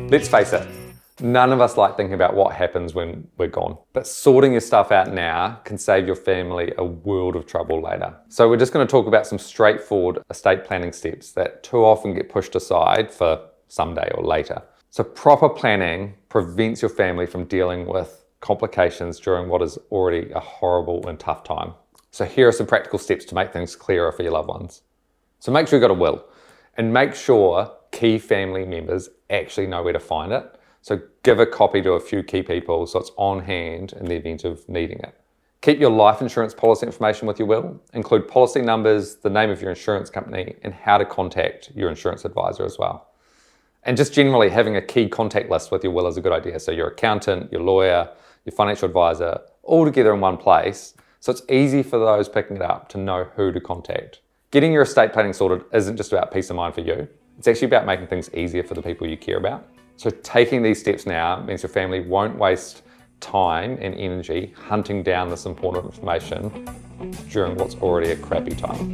Let's face it, none of us like thinking about what happens when we're gone. But sorting your stuff out now can save your family a world of trouble later. So we're just going to talk about some straightforward estate planning steps that too often get pushed aside for someday or later. So proper planning prevents your family from dealing with complications during what is already a horrible and tough time. So here are some practical steps to make things clearer for your loved ones. So make sure you've got a will, and make sure key family members actually know where to find it. So give a copy to a few key people so it's on hand in the event of needing it. Keep your life insurance policy information with your will. Include policy numbers, the name of your insurance company, and how to contact your insurance advisor as well. And just generally having a key contact list with your will is a good idea. So your accountant, your lawyer, your financial advisor, all together in one place. So it's easy for those picking it up to know who to contact. Getting your estate planning sorted isn't just about peace of mind for you. It's actually about making things easier for the people you care about. So taking these steps now means your family won't waste time and energy hunting down this important information during what's already a crappy time.